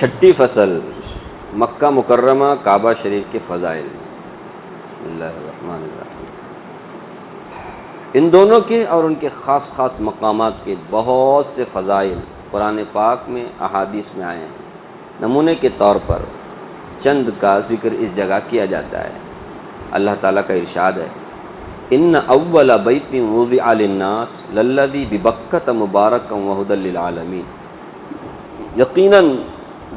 چھٹی فصل، مکہ مکرمہ کعبہ شریف کے فضائل۔ بسم اللہ الرحمن الرحیم۔ ان دونوں کے اور ان کے خاص خاص مقامات کے بہت سے فضائل قرآن پاک میں احادیث میں آئے ہیں۔ نمونے کے طور پر چند کا ذکر اس جگہ کیا جاتا ہے۔ اللہ تعالیٰ کا ارشاد ہے، ان اول بیت وضع للناس للذی ببکۃ مبارکا وہدی للعالمین۔ یقیناً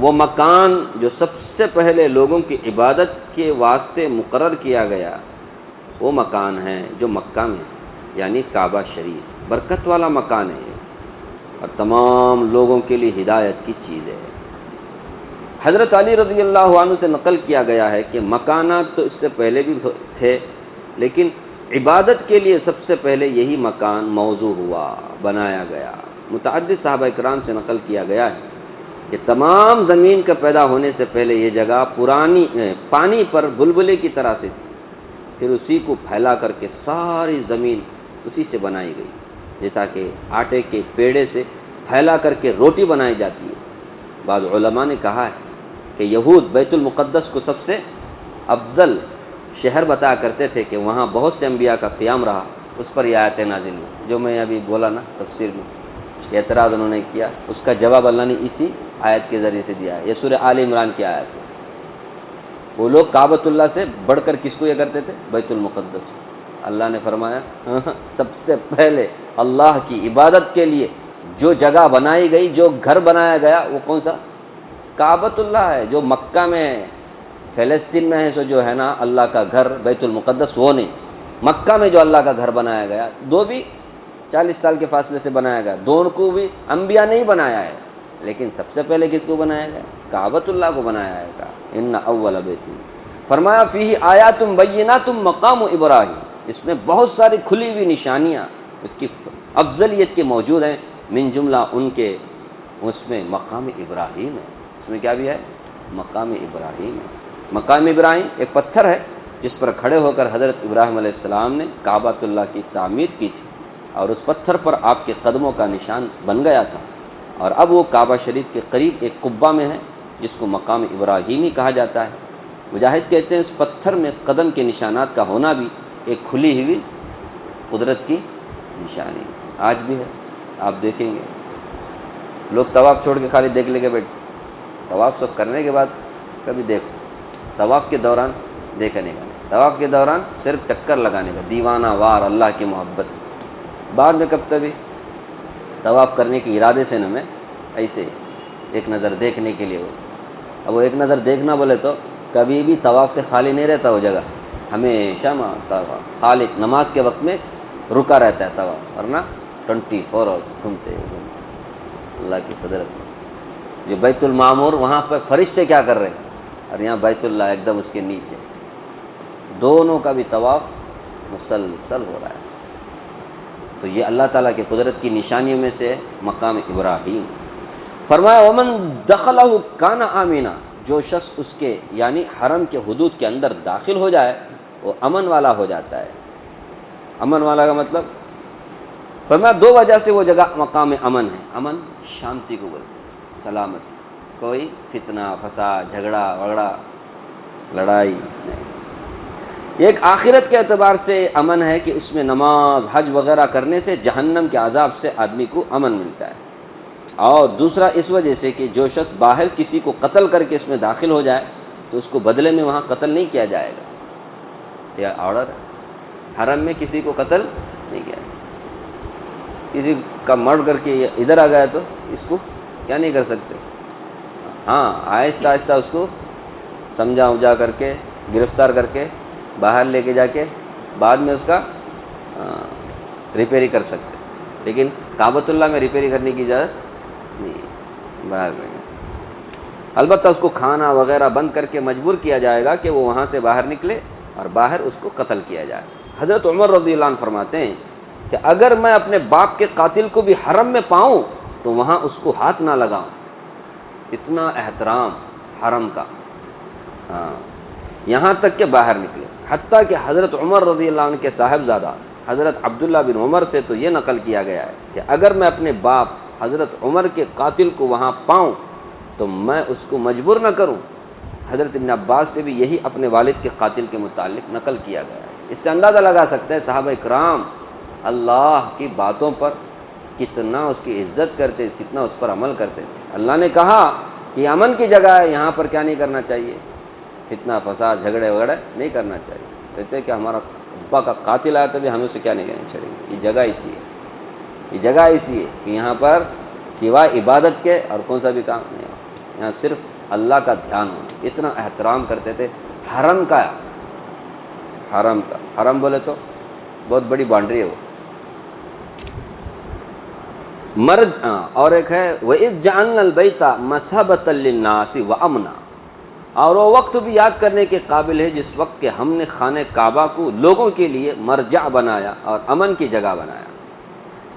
وہ مکان جو سب سے پہلے لوگوں کی عبادت کے واسطے مقرر کیا گیا، وہ مکان ہے جو مکہ میں، یعنی کعبہ شریف، برکت والا مکان ہے اور تمام لوگوں کے لیے ہدایت کی چیز ہے۔ حضرت علی رضی اللہ عنہ سے نقل کیا گیا ہے کہ مکانات تو اس سے پہلے بھی تھے، لیکن عبادت کے لیے سب سے پہلے یہی مکان موضوع ہوا، بنایا گیا۔ متعدد صحابہ کرام سے نقل کیا گیا ہے کہ تمام زمین کا پیدا ہونے سے پہلے یہ جگہ پانی پر بلبلے کی طرح سے تھی، پھر اسی کو پھیلا کر کے ساری زمین اسی سے بنائی گئی، جیسا کہ آٹے کے پیڑے سے پھیلا کر کے روٹی بنائی جاتی ہے۔ بعض علماء نے کہا ہے کہ یہود بیت المقدس کو سب سے افضل شہر بتایا کرتے تھے کہ وہاں بہت سے انبیاء کا قیام رہا، اس پر یہ آیت نازل ہوئی جو میں ابھی بولا نا تفسیر میں، اعتراض انہوں نے کیا، اس کا جواب اللہ نے اسی آیت کے ذریعے سے دیا ہے۔ یہ سورہ آل عمران کی آیت ہے۔ وہ لوگ کعبۃ اللہ سے بڑھ کر کس کو یہ کرتے تھے؟ بیت المقدس۔ اللہ نے فرمایا سب سے پہلے اللہ کی عبادت کے لیے جو جگہ بنائی گئی، جو گھر بنایا گیا، وہ کون سا؟ کعبۃ اللہ ہے، جو مکہ میں ہے۔ فلسطین میں ہے سو جو ہے نا اللہ کا گھر بیت المقدس، وہ نہیں، مکہ میں جو اللہ کا گھر بنایا گیا، دو بھی 40 سال کے فاصلے سے بنایا گیا، دونوں کو بھی انبیاء نے ہی بنایا ہے، لیکن سب سے پہلے کس کو بنایا گیا؟ کعبۃ اللہ کو بنایا ہے۔ ان اول بیت، فرمایا فیہ آیات بینات مقام ابراہیم، اس میں بہت ساری کھلی ہوئی نشانیاں اس کی افضلیت کے موجود ہیں، من جملہ ان کے اس میں مقام ابراہیم ہے۔ اس میں کیا بھی ہے؟ مقام ابراہیم ہے۔ مقام ابراہیم ایک پتھر ہے جس پر کھڑے ہو کر حضرت ابراہیم علیہ السلام نے کعبۃ اللہ کی تعمیر کی تھی، اور اس پتھر پر آپ کے قدموں کا نشان بن گیا تھا، اور اب وہ کعبہ شریف کے قریب ایک قبہ میں ہے جس کو مقام ابراہیمی کہا جاتا ہے۔ مجاہد کہتے ہیں اس پتھر میں قدم کے نشانات کا ہونا بھی ایک کھلی ہوئی قدرت کی نشانی ہے۔ آج بھی ہے، آپ دیکھیں گے لوگ طواف چھوڑ کے خالی دیکھ لے کے بیٹھے، طواف سب کرنے کے بعد کبھی دیکھو، طواف کے دوران دیکھنے کا، طواف کے دوران صرف چکر لگانے کا، دیوانہ وار اللہ کی محبت، بعد میں کب تبھی طواف کرنے کے ارادے سے نہ، میں ایسے ایک نظر دیکھنے کے لیے ہو۔ اب وہ ایک نظر دیکھنا بولے تو کبھی بھی طواف سے خالی نہیں رہتا وہ جگہ، ہمیشہ طواف خالق نماز کے وقت میں رکا رہتا ہے طواف، ورنہ 24 اور گھومتے اللہ کی قدرت میں۔ جو بیت المعمور وہاں پر فرشتے کیا کر رہے ہیں، اور یہاں بیت اللہ ایک دم اس کے نیچے، دونوں کا بھی طواف مسلسل ہو رہا ہے۔ تو یہ اللہ تعالیٰ کی قدرت کی نشانیوں میں سے مقام ابراہیم۔ فرمایا ومن دخلہ کان آمنا، جو شخص اس کے یعنی حرم کے حدود کے اندر داخل ہو جائے وہ امن والا ہو جاتا ہے۔ امن والا کا مطلب فرمایا دو وجہ سے وہ جگہ مقام امن ہے۔ امن شانتی کو بولتے ہیں، سلامتی، کوئی فتنہ فساد جھگڑا وگڑا لڑائی نہیں۔ ایک آخرت کے اعتبار سے امن ہے کہ اس میں نماز حج وغیرہ کرنے سے جہنم کے عذاب سے آدمی کو امن ملتا ہے، اور دوسرا اس وجہ سے کہ جو شخص باہر کسی کو قتل کر کے اس میں داخل ہو جائے تو اس کو بدلے میں وہاں قتل نہیں کیا جائے گا، یہ آرڈر ہے۔ حرم میں کسی کو قتل نہیں کیا جائے، کسی کا مرڈ کر کے ادھر آ گیا تو اس کو کیا نہیں کر سکتے، ہاں آہستہ آہستہ اس کو سمجھا اجا کر کے گرفتار کر کے باہر لے کے جا کے بعد میں اس کا ریپیری کر سکتے، لیکن کعبۃ اللہ میں ریپیری کرنے کی اجازت نہیں، باہر میں۔ البتہ اس کو کھانا وغیرہ بند کر کے مجبور کیا جائے گا کہ وہ وہاں سے باہر نکلے اور باہر اس کو قتل کیا جائے۔ حضرت عمر رضی اللہ عنہ فرماتے ہیں کہ اگر میں اپنے باپ کے قاتل کو بھی حرم میں پاؤں تو وہاں اس کو ہاتھ نہ لگاؤں، اتنا احترام حرم کا، یہاں تک کہ باہر نکلے۔ حتیٰ کہ حضرت عمر رضی اللہ عنہ کے صاحبزادہ حضرت عبداللہ بن عمر سے تو یہ نقل کیا گیا ہے کہ اگر میں اپنے باپ حضرت عمر کے قاتل کو وہاں پاؤں تو میں اس کو مجبور نہ کروں۔ حضرت ابن عباس سے بھی یہی اپنے والد کے قاتل کے متعلق نقل کیا گیا ہے۔ اس سے اندازہ لگا سکتے ہیں صحابہ کرام اللہ کی باتوں پر کتنا اس کی عزت کرتے، کتنا اس پر عمل کرتے تھے۔ اللہ نے کہا کہ امن کی جگہ ہے، یہاں پر کیا نہیں کرنا چاہیے، فتنہ فساد جھگڑے وغیرہ نہیں کرنا چاہیے۔ کہتے کہ ہمارا ابا کا قاتل آیا تو بھی ہمیں اسے کیا نہیں کہنا چاہیے۔ یہ جگہ اسی ہے، یہ جگہ اسی ہے کہ یہاں پر سوائے عبادت کے اور کون سا بھی کام نہیں ہو، یہاں صرف اللہ کا دھیان ہونا۔ اتنا احترام کرتے تھے حرم کا، حرم کا، حرم بولے تو بہت بڑی باؤنڈری ہے وہ۔ مرج اور ایک ہے وَإِذْ جَعَلْنَا الْبَيْتَ مَثَابَةً لِلنَّاسِ وَأَمْنًا، اور وہ وقت بھی یاد کرنے کے قابل ہے جس وقت کہ ہم نے خانہ کعبہ کو لوگوں کے لیے مرجع بنایا اور امن کی جگہ بنایا۔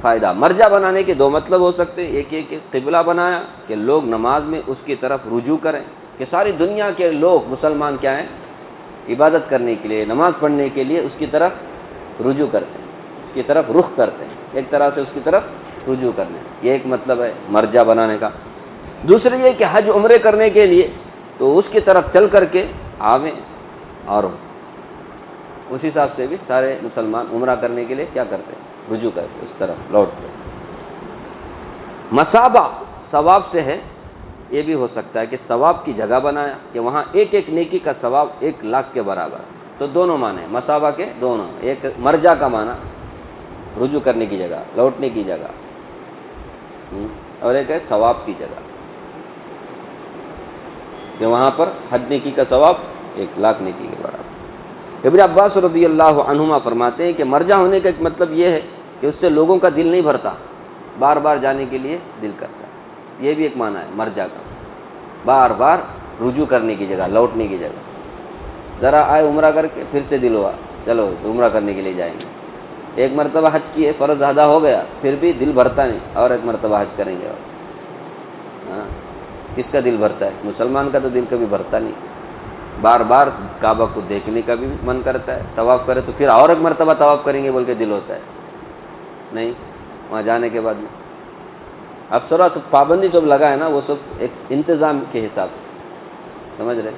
فائدہ، مرجع بنانے کے دو مطلب ہو سکتے ہیں، ایک یہ کہ قبلہ بنایا کہ لوگ نماز میں اس کی طرف رجوع کریں، کہ ساری دنیا کے لوگ مسلمان کیا ہیں، عبادت کرنے کے لیے، نماز پڑھنے کے لیے اس کی طرف رجوع کرتے ہیں، اس کی طرف رخ کرتے ہیں، ایک طرح سے اس کی طرف رجوع کرنے، یہ ایک مطلب ہے مرجع بنانے کا۔ دوسرے یہ کہ حج عمرے کرنے کے لیے تو اس کی طرف چل کر کے آویں اور اس حساب سے بھی سارے مسلمان عمرہ کرنے کے لیے کیا کرتے ہیں، رجوع کرتے، اس طرف لوٹتے۔ مثابہ ثواب سے ہے، یہ بھی ہو سکتا ہے کہ ثواب کی جگہ بنایا کہ وہاں ایک ایک نیکی کا ثواب 1,00,000 کے برابر، تو دونوں معنی ہیں مثابہ کے، دونوں، ایک مرجع کا معنی رجوع کرنے کی جگہ، لوٹنے کی جگہ، اور ایک ہے ثواب کی جگہ کہ وہاں پر حج نیکی کا ثواب 1,00,000 نیکی کے برابر۔ ابن عباس رضی اللہ عنہما فرماتے ہیں کہ مرجع ہونے کا ایک مطلب یہ ہے کہ اس سے لوگوں کا دل نہیں بھرتا، بار بار جانے کے لیے دل کرتا ہے، یہ بھی ایک معنی ہے مرجع کا، بار بار رجوع کرنے کی جگہ، لوٹنے کی جگہ۔ ذرا آئے عمرہ کر کے پھر سے دل ہوا چلو عمرہ کرنے کے لیے جائیں گے، ایک مرتبہ حج کیے، فرض ادا ہو گیا، پھر بھی دل بھرتا نہیں، اور ایک مرتبہ حج کریں گے، اور کس کا دل بھرتا ہے؟ مسلمان کا تو دل کبھی بھرتا نہیں، بار بار کعبہ کو دیکھنے کا بھی من کرتا ہے، طواف کرے تو پھر اور ایک مرتبہ طواف کریں گے بول کے دل ہوتا ہے، نہیں، وہاں جانے کے بعد میں اب سرا تو پابندی جو لگا ہے نا وہ سب ایک انتظام کے حساب سے، سمجھ رہے؟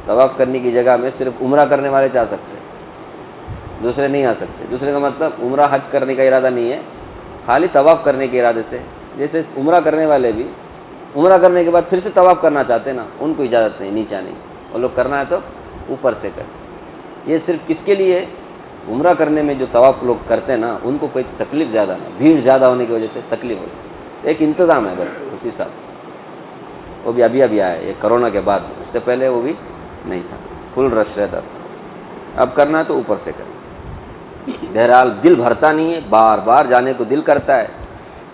طواف کرنے کی جگہ میں صرف عمرہ کرنے والے جا سکتے ہیں، دوسرے نہیں آ سکتے۔ دوسرے کا مطلب عمرہ حج کرنے کا ارادہ نہیں ہے، خالی طواف کرنے کے ارادے سے، جیسے عمرہ کرنے والے بھی عمرہ کرنے کے بعد پھر سے طواف کرنا چاہتے ہیں نا، ان کو اجازت نہیں، نیچا نہیں، وہ لوگ کرنا ہے تو اوپر سے کریں۔ یہ صرف کس کے لیے؟ عمرہ کرنے میں جو طواف لوگ کرتے ہیں نا ان کو کوئی تکلیف زیادہ نہ، بھیڑ زیادہ ہونے کی وجہ سے تکلیف ہوتی ہے، ایک انتظام ہے بس اسی ساتھ، وہ بھی ابھی آیا ہے یہ کرونا کے بعد، اس سے پہلے وہ بھی نہیں تھا، فل رش رہتا تھا، اب کرنا ہے تو اوپر سے کریں۔ بہرحال دل بھرتا نہیں ہے، بار بار جانے کو دل کرتا ہے،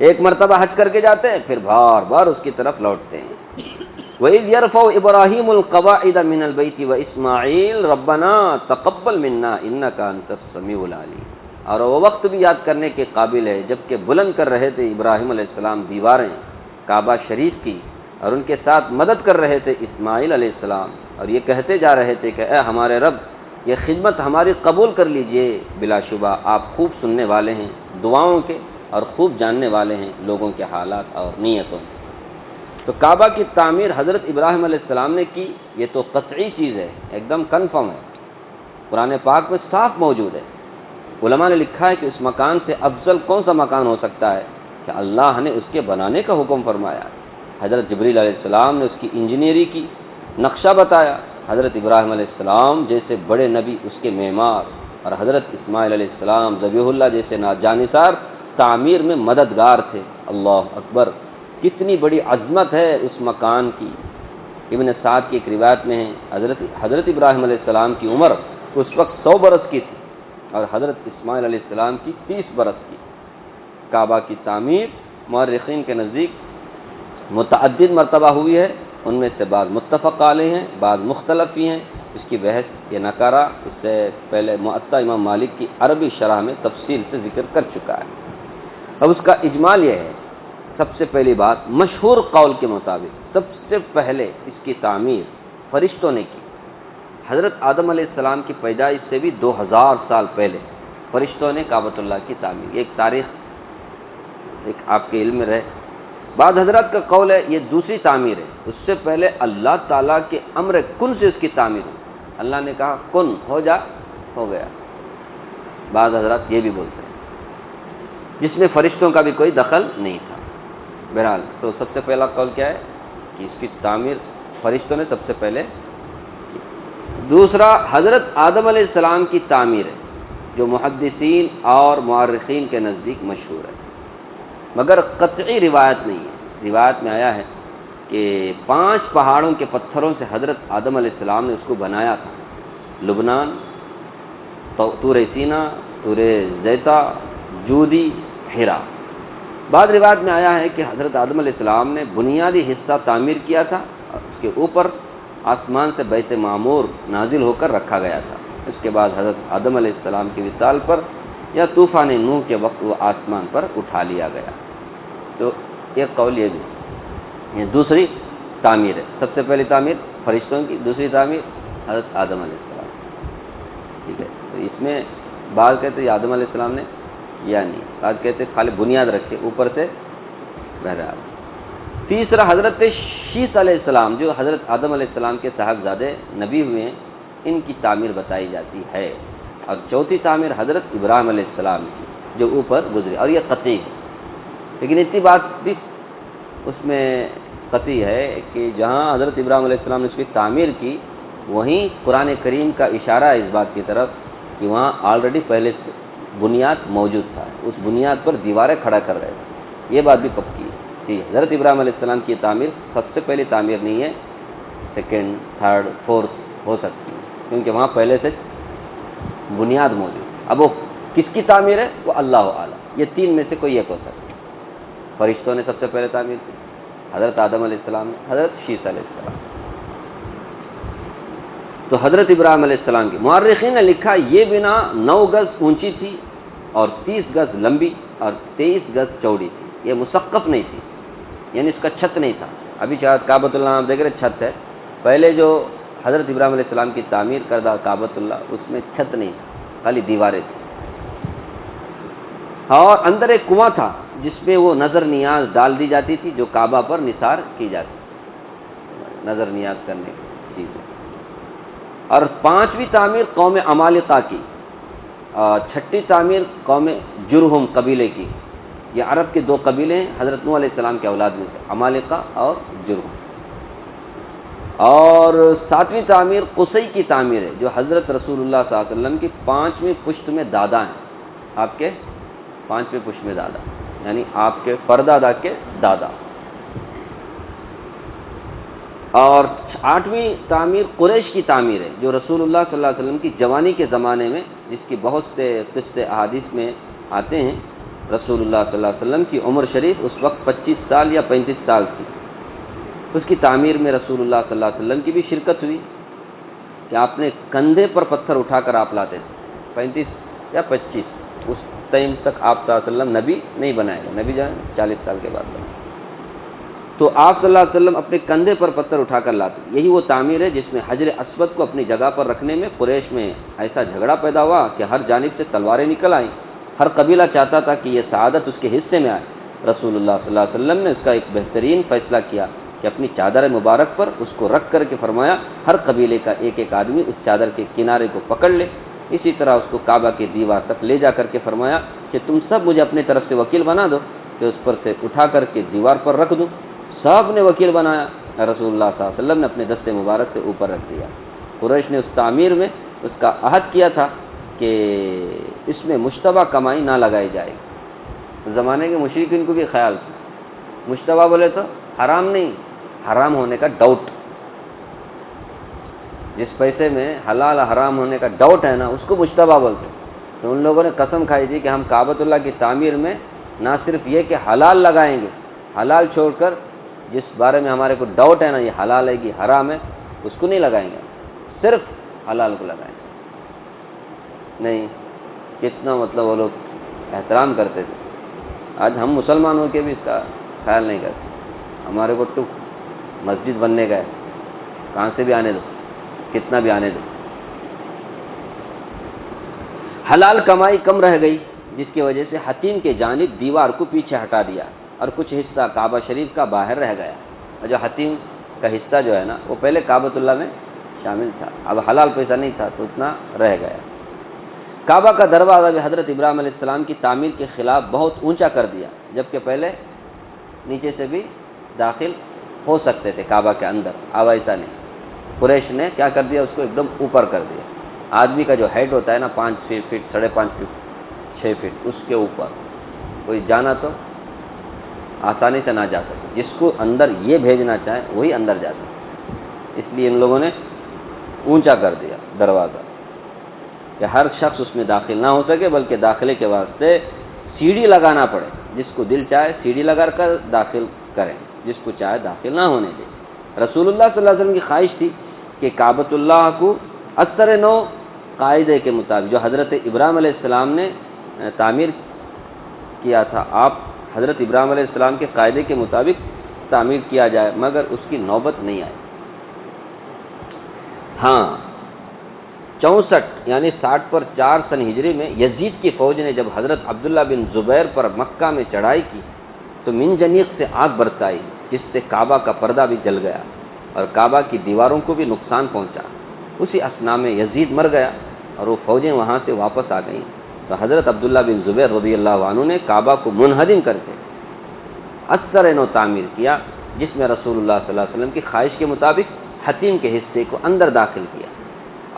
ایک مرتبہ حج کر کے جاتے ہیں پھر بار بار اس کی طرف لوٹتے ہیں۔ وَإِذْ يَرْفَعُ إِبْرَاهِيمُ الْقَوَاعِدَ مِنَ الْبَيْتِ وَإِسْمَاعِيلُ رَبَّنَا تَقَبَّلْ مِنَّا إِنَّكَ أَنْتَ السَّمِيعُ الْعَلِيمُ، اور وہ وقت بھی یاد کرنے کے قابل ہے جبکہ بلند کر رہے تھے ابراہیم علیہ السلام دیواریں کعبہ شریف کی، اور ان کے ساتھ مدد کر رہے تھے اسماعیل علیہ السلام، اور یہ کہتے جا رہے تھے کہ اے ہمارے رب یہ خدمت ہماری قبول کر لیجئے، بلا شبہ آپ خوب سننے والے ہیں دعاؤں کے اور خوب جاننے والے ہیں لوگوں کے حالات اور نیتوں۔ تو کعبہ کی تعمیر حضرت ابراہیم علیہ السلام نے کی، یہ تو قطعی چیز ہے، ایک دم کنفرم ہے، قرآن پاک میں صاف موجود ہے۔ علماء نے لکھا ہے کہ اس مکان سے افضل کون سا مکان ہو سکتا ہے کہ اللہ نے اس کے بنانے کا حکم فرمایا، حضرت جبریل علیہ السلام نے اس کی انجینئرنگ کی، نقشہ بتایا، حضرت ابراہیم علیہ السلام جیسے بڑے نبی اس کے معمار، اور حضرت اسماعیل علیہ السلام ذبیح اللہ جیسے جانثار تعمیر میں مددگار تھے۔ اللہ اکبر، کتنی بڑی عظمت ہے اس مکان کی۔ ابن سعد کی ایک روایت میں ہے حضرت ابراہیم علیہ السلام کی عمر اس وقت 100 برس کی تھی اور حضرت اسماعیل علیہ السلام کی 30 برس کی۔ کعبہ کی تعمیر مورخین کے نزدیک متعدد مرتبہ ہوئی ہے، ان میں سے بعض متفق علیہ ہیں، بعض مختلف بھی ہیں، اس کی بحث یہ نکارہ اس سے پہلے معطا امام مالک کی عربی شرح میں تفصیل سے ذکر کر چکا ہے۔ اب اس کا اجمال یہ ہے، سب سے پہلی بات مشہور قول کے مطابق سب سے پہلے اس کی تعمیر فرشتوں نے کی۔ حضرت آدم علیہ السلام کی پیدائش سے بھی 2000 سال پہلے فرشتوں نے کعبۃ اللہ کی تعمیر، ایک تاریخ ایک آپ کے علم میں رہے، بعض حضرات کا قول ہے یہ دوسری تعمیر ہے، اس سے پہلے اللہ تعالیٰ کے امر کن سے اس کی تعمیر ہوئی، اللہ نے کہا کن ہو جا، ہو گیا۔ بعض حضرات یہ بھی بولتے ہیں جس میں فرشتوں کا بھی کوئی دخل نہیں تھا۔ بہرحال تو سب سے پہلا قول کیا ہے کہ اس کی تعمیر فرشتوں نے سب سے پہلے کی۔ دوسرا حضرت آدم علیہ السلام کی تعمیر ہے جو محدثین اور مورخین کے نزدیک مشہور ہے، مگر قطعی روایت نہیں ہے۔ روایت میں آیا ہے کہ 5 پہاڑوں کے پتھروں سے حضرت آدم علیہ السلام نے اس کو بنایا تھا، لبنان، طور سینا، طور زیتا، جودی، ہیرا۔ بعض روایت میں آیا ہے کہ حضرت آدم علیہ السلام نے بنیادی حصہ تعمیر کیا تھا اور اس کے اوپر آسمان سے بیت معمور نازل ہو کر رکھا گیا تھا۔ اس کے بعد حضرت آدم علیہ السلام کے وصال پر یا طوفان نوح کے وقت وہ آسمان پر اٹھا لیا گیا۔ تو ایک قول یہ بھی، یہ دوسری تعمیر ہے۔ سب سے پہلی تعمیر فرشتوں کی، دوسری تعمیر حضرت آدم علیہ السلام، ٹھیک ہے۔ تو اس میں بعض کہتے ہیں آدم علیہ السلام نے یا نہیں، بعض کہتے ہیں خالی بنیاد رکھے اوپر سے بہرحال۔ تیسرا حضرت شیث علیہ السلام جو حضرت آدم علیہ السلام کے صاحبزادے نبی ہوئے ہیں، ان کی تعمیر بتائی جاتی ہے۔ اور چوتھی تعمیر حضرت ابراہیم علیہ السلام کی جو اوپر گزری، اور یہ قطعی ہے۔ لیکن اتنی بات بھی اس میں قطعی ہے کہ جہاں حضرت ابراہیم علیہ السلام نے اس کی تعمیر کی، وہیں قرآن کریم کا اشارہ ہے اس بات کی طرف کہ وہاں آلریڈی پہلے سے بنیاد موجود تھا، اس بنیاد پر دیواریں کھڑا کر رہے تھے۔ یہ بات بھی پکی ہے کہ حضرت ابراہیم علیہ السلام کی تعمیر سب سے پہلی تعمیر نہیں ہے، سیکنڈ، تھرڈ، فورتھ ہو سکتی ہے، کیونکہ وہاں پہلے سے بنیاد موجود۔ اب وہ کس کی تعمیر ہے وہ اللہ اعلیٰ، یہ 3 میں سے کوئی ایک ہو سکتا ہے۔ فرشتوں نے سب سے پہلے تعمیر کی، حضرت آدم علیہ السلام نے، حضرت شیث علیہ السلام۔ تو حضرت ابراہیم علیہ السلام کی مورخین نے لکھا یہ بنا 9 گز اونچی تھی اور 30 گز لمبی اور 23 گز چوڑی تھی۔ یہ مسقف نہیں تھی، یعنی اس کا چھت نہیں تھا۔ ابھی شاید کعبۃ اللہ آپ دیکھ رہے چھت ہے، پہلے جو حضرت ابراہیم علیہ السلام کی تعمیر کردہ کعبۃ اللہ اس میں چھت نہیں تھا، خالی دیواریں تھیں، اور اندر ایک کنواں تھا جس میں وہ نظر نیاز ڈال دی جاتی تھی جو کعبہ پر نثار کی جاتی، نظر نیاز کرنے کی چیز۔ اور 5ویں تعمیر قوم عمالقہ کی، اور 6ٹھی تعمیر قوم جرہم قبیلے کی۔ یہ عرب کے 2 قبیلے ہیں حضرت نوح علیہ السلام کے اولاد میں سے، عمالقہ اور جرہم۔ اور 7ویں تعمیر قصی کی تعمیر ہے جو حضرت رسول اللہ صلی اللہ علیہ وسلم کی 5ویں پشت میں دادا ہیں، آپ کے 5ویں پشت میں دادا، یعنی آپ کے پردادا کے دادا۔ اور 8ویں تعمیر قریش کی تعمیر ہے جو رسول اللہ صلی اللہ علیہ وسلم کی جوانی کے زمانے میں، جس کی بہت سے قصے احادیث میں آتے ہیں، رسول اللہ صلی اللہ علیہ وسلم کی عمر شریف اس وقت 25 سال یا 35 سال تھی۔ اس کی تعمیر میں رسول اللہ صلی اللہ علیہ وسلم کی بھی شرکت ہوئی کہ آپ نے کندھے پر پتھر اٹھا کر آپ لاتے تھے، 35 یا 25، اس ٹائم تک آپ صلی اللہ علیہ وسلم نبی نہیں بنائے گا، نبی جان 40 سال کے بعد بنے، تو آپ صلی اللہ علیہ وسلم اپنے کندھے پر پتھر اٹھا کر لاتے۔ یہی وہ تعمیر ہے جس میں حجر اسود کو اپنی جگہ پر رکھنے میں قریش میں ایسا جھگڑا پیدا ہوا کہ ہر جانب سے تلواریں نکل آئیں، ہر قبیلہ چاہتا تھا کہ یہ سعادت اس کے حصے میں آئے۔ رسول اللہ صلی اللہ علیہ وسلم نے اس کا ایک بہترین فیصلہ کیا کہ اپنی چادر مبارک پر اس کو رکھ کر کے فرمایا ہر قبیلے کا ایک ایک آدمی اس چادر کے کنارے کو پکڑ لے۔ اسی طرح اس کو کعبہ کی دیوار تک لے جا کر کے فرمایا کہ تم سب مجھے اپنی طرف سے وکیل بنا دو کہ اس پر سے اٹھا کر کے دیوار پر رکھ دوں۔ سب نے وکیل بنایا، رسول اللہ صلی اللہ علیہ وسلم نے اپنے دستے مبارک سے اوپر رکھ دیا۔ قریش نے اس تعمیر میں اس کا عہد کیا تھا کہ اس میں مشتبہ کمائی نہ لگائی جائے گی۔ زمانے کے مشرکین کو بھی خیال تھا، مشتبہ بولے تو حرام نہیں، حرام ہونے کا ڈاؤٹ، جس پیسے میں حلال حرام ہونے کا ڈاؤٹ ہے نا اس کو مشتبہ بولتے۔ تو ان لوگوں نے قسم کھائی تھی کہ ہم کعبۃ اللہ کی تعمیر میں نہ صرف یہ کہ حلال لگائیں گے، حلال چھوڑ کر جس بارے میں ہمارے کو ڈاؤٹ ہے نا یہ حلال ہے کہ حرام ہے اس کو نہیں لگائیں گے، صرف حلال کو لگائیں گے۔ نہیں، کتنا مطلب وہ لوگ احترام کرتے تھے۔ آج ہم مسلمان ہو کے بھی اس کا خیال نہیں کرتے، ہمارے کو ٹک مسجد بننے کا ہے، کہاں سے بھی آنے دو، کتنا بھی آنے دو۔ حلال کمائی کم رہ گئی جس کی وجہ سے حتیم کے جانب دیوار کو پیچھے ہٹا دیا، اور کچھ حصہ کعبہ شریف کا باہر رہ گیا، اور جو حتیم کا حصہ جو ہے نا وہ پہلے کعبۃ اللہ میں شامل تھا، اب حلال پیسہ نہیں تھا تو اتنا رہ گیا۔ کعبہ کا دروازہ بھی حضرت ابراہیم علیہ السلام کی تعمیر کے خلاف بہت اونچا کر دیا، جبکہ پہلے نیچے سے بھی داخل ہو سکتے تھے کعبہ کے اندر، اب ایسا نہیں۔ قریش نے کیا کر دیا، اس کو ایک دم اوپر کر دیا۔ آدمی کا جو ہائٹ ہوتا ہے نا 5 فٹ 5.5 فٹ 6 فٹ، اس کے اوپر کوئی جانا تو آسانی سے نہ جا سکے، جس کو اندر یہ بھیجنا چاہے وہی اندر جا سکے، اس لیے ان لوگوں نے اونچا کر دیا دروازہ کہ ہر شخص اس میں داخل نہ ہو سکے، بلکہ داخلے کے واسطے سیڑھی لگانا پڑے، جس کو دل چاہے سیڑھی لگا کر داخل کریں، جس کو چاہے داخل نہ ہونے دے۔ رسول اللہ صلی اللہ علیہ وسلم کی خواہش تھی کہ کعبۃ اللہ کو اثر نو قاعدے کے مطابق جو حضرت ابراہیم علیہ السلام نے تعمیر کیا تھا، آپ حضرت ابراہیم علیہ السلام کے قاعدے کے مطابق تعمیر کیا جائے، مگر اس کی نوبت نہیں آئی۔ ہاں 64 یعنی 60 پر 4 سن ہجری میں یزید کی فوج نے جب حضرت عبداللہ بن زبیر پر مکہ میں چڑھائی کی تو منجنیق سے آگ برسائی، جس سے کعبہ کا پردہ بھی جل گیا اور کعبہ کی دیواروں کو بھی نقصان پہنچا۔ اسی اثنا میں یزید مر گیا اور وہ فوجیں وہاں سے واپس آ گئیں، تو حضرت عبداللہ بن زبیر رضی اللہ عنہ نے کعبہ کو منہدم کر کے اثر نو تعمیر کیا، جس میں رسول اللہ صلی اللہ علیہ وسلم کی خواہش کے مطابق حتیم کے حصے کو اندر داخل کیا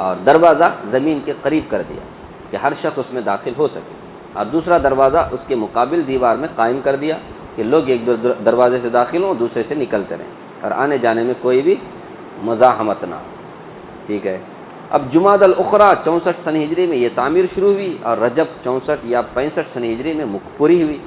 اور دروازہ زمین کے قریب کر دیا کہ ہر شخص اس میں داخل ہو سکے، اور دوسرا دروازہ اس کے مقابل دیوار میں قائم کر دیا کہ لوگ ایک دروازے سے داخل ہوں دوسرے سے نکلتے رہیں اور آنے جانے میں کوئی بھی مزاحمت نہ ہو۔ ٹھیک ہے، اب جمادی الاخری 64 سن ہجری میں یہ تعمیر شروع ہوئی اور رجب 64 یا 65 سن ہجری میں پوری ہوئی۔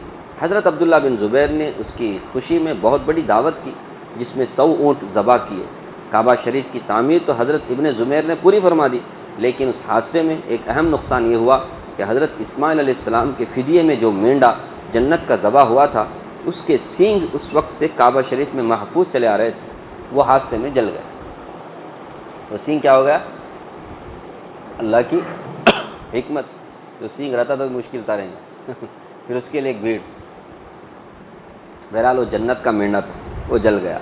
حضرت عبداللہ بن زبیر نے اس کی خوشی میں بہت بڑی دعوت کی، جس میں 100 اونٹ ذبح کیے۔ کعبہ شریف کی تعمیر تو حضرت ابن زمیر نے پوری فرما دی، لیکن اس حادثے میں ایک اہم نقصان یہ ہوا کہ حضرت اسماعیل علیہ السلام کے فدیے میں جو مینڈا جنت کا ذبح ہوا تھا، اس کے سینگ اس وقت سے کعبہ شریف میں محفوظ چلے آ رہے تھے، وہ حادثے میں جل گئے۔ وہ سینگ کیا ہو گیا؟ اللہ کی حکمت، جو سینگ رہتا تو مشکل تھا رہنا پھر اس کے لیے ایک بھیڑ، بہرحال وہ جنت کا مینڈا تھا، وہ جل گیا۔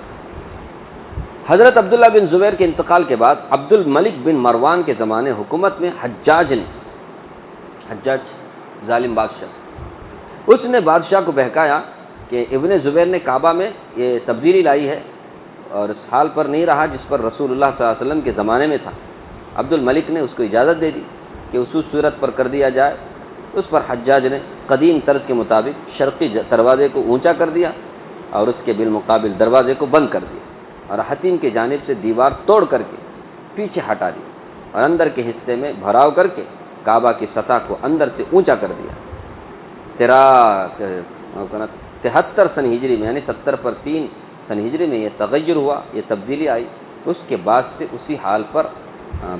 حضرت عبداللہ بن زبیر کے انتقال کے بعد عبد الملک بن مروان کے زمانے حکومت میں حجاج ظالم بادشاہ، اس نے بادشاہ کو بہکایا کہ ابن زبیر نے کعبہ میں یہ تبدیلی لائی ہے اور اس حال پر نہیں رہا جس پر رسول اللہ صلی اللہ علیہ وسلم کے زمانے میں تھا۔ عبد الملک نے اس کو اجازت دے دی کہ اس صورت پر کر دیا جائے۔ اس پر حجاج نے قدیم طرز کے مطابق شرقی دروازے کو اونچا کر دیا اور اس کے بالمقابل دروازے کو بند کر دیا، اور حتیم کی جانب سے دیوار توڑ کر کے پیچھے ہٹا دی اور اندر کے حصے میں بھراؤ کر کے کعبہ کی سطح کو اندر سے اونچا کر دیا۔ 73 سن ہجری میں یعنی 70 پر 3 سن ہجری میں یہ تغیر ہوا، یہ تبدیلی آئی۔ اس کے بعد سے اسی حال پر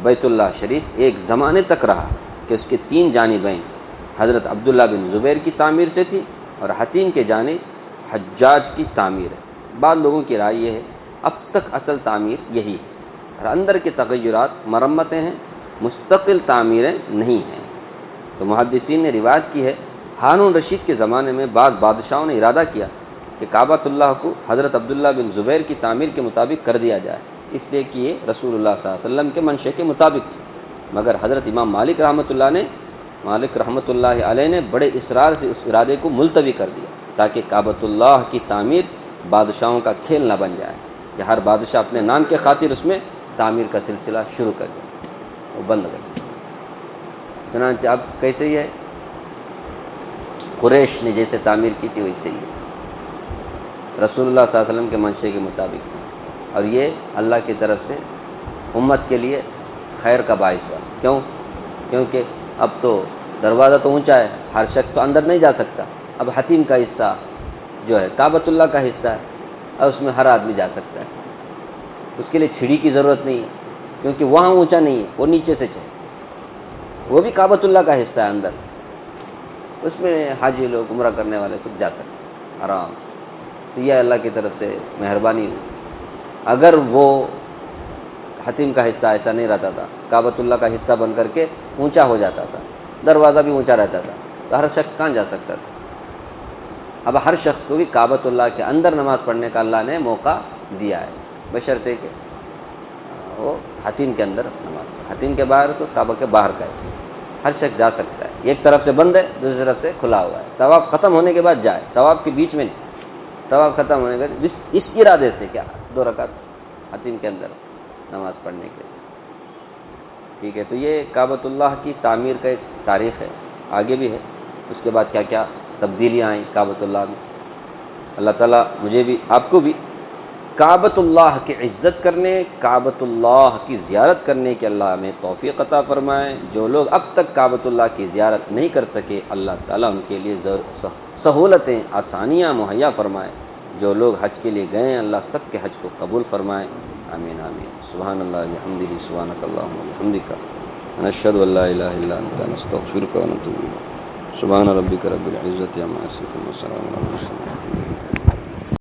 بیت اللہ شریف ایک زمانے تک رہا کہ اس کے 3 جانبیں حضرت عبداللہ بن زبیر کی تعمیر سے تھی اور حتیم کے جانب حجاج کی تعمیر ہے۔ بعض لوگوں کی رائے یہ ہے اب تک اصل تعمیر یہی ہے، اور اندر کے تغیرات مرمتیں ہیں، مستقل تعمیریں نہیں ہیں۔ تو محدثین نے روایت کی ہے ہارون رشید کے زمانے میں بعض بادشاہوں نے ارادہ کیا کہ کعبۃ اللہ کو حضرت عبداللہ بن زبیر کی تعمیر کے مطابق کر دیا جائے، اس لیے کہ یہ رسول اللہ صلی اللہ علیہ وسلم کے منشے کے مطابق تھی، مگر حضرت امام مالک رحمۃ اللہ علیہ نے بڑے اصرار سے اس ارادے کو ملتوی کر دیا تاکہ کعبۃ اللہ کی تعمیر بادشاہوں کا کھیل نہ بن جائے کہ ہر بادشاہ اپنے نام کے خاطر اس میں تعمیر کا سلسلہ شروع کر دے، وہ بند کر دے۔ چنانچہ اب کیسے ہی ہے، قریش نے جیسے تعمیر کی تھی ویسے ہی ہے، رسول اللہ صلی اللہ علیہ وسلم کے منشے کے مطابق، اور یہ اللہ کی طرف سے امت کے لیے خیر کا باعث ہوا۔ کیونکہ اب تو دروازہ تو اونچا ہے، ہر شخص تو اندر نہیں جا سکتا، اب حتیم کا حصہ جو ہے کعبۃ اللہ کا حصہ ہے اور اس میں ہر آدمی جا سکتا ہے، اس کے لیے چھڑی کی ضرورت نہیں ہے کیونکہ وہاں اونچا نہیں ہے، وہ نیچے سے چلے، وہ بھی کعبۃ اللہ کا حصہ ہے اندر، اس میں حاجی لوگ عمرہ کرنے والے سب جا سکتے آرام تو یہ اللہ کی طرف سے مہربانی ہوئی۔ اگر وہ حتیم کا حصہ ایسا نہیں رہتا تھا، کعبۃ اللہ کا حصہ بن کر کے اونچا ہو جاتا تھا، دروازہ بھی اونچا رہتا تھا، تو ہر شخص کہاں جا سکتا تھا۔ اب ہر شخص کو بھی کعبۃ اللہ کے اندر نماز پڑھنے کا اللہ نے موقع دیا ہے، بشرطے کہ وہ حتیم کے اندر نماز پڑھے۔ حتیم کے باہر تو کعبہ کے باہر کا ہے، ہر شخص جا سکتا ہے، ایک طرف سے بند ہے دوسری طرف سے کھلا ہوا ہے، طواف ختم ہونے کے بعد جائے، طواف کے بیچ میں نہیں، طواف ختم ہونے کے بعد اس ارادے سے کیا 2 رکعت حتیم کے اندر نماز پڑھنے کے لیے، ٹھیک ہے۔ تو یہ کعبۃ اللہ کی تعمیر کا ایک تاریخ ہے، آگے بھی ہے، اس کے بعد کیا کیا تبدیلیاں آئیں کعبۃ اللہ میں۔ اللہ تعالیٰ مجھے بھی آپ کو بھی کعبۃ اللہ کی عزت کرنے، کعبۃ اللہ کی زیارت کرنے کی اللہ ہمیں توفیق عطا فرمائے۔ جو لوگ اب تک کعبۃ اللہ کی زیارت نہیں کر سکے، اللہ تعالیٰ ان کے لیے سہولتیں، آسانیاں مہیا فرمائے۔ جو لوگ حج کے لیے گئے ہیں، اللہ سب کے حج کو قبول فرمائے، آمین آمین۔ سبحان اللہ بحمدہ، سبحانک اللہم وبحمدک، نشہد ان لا الہ الا انت، نستغفرک ونتوب الیک۔ سبحان ربک رب العزۃ عما یصفون، وسلام علی المرسلین۔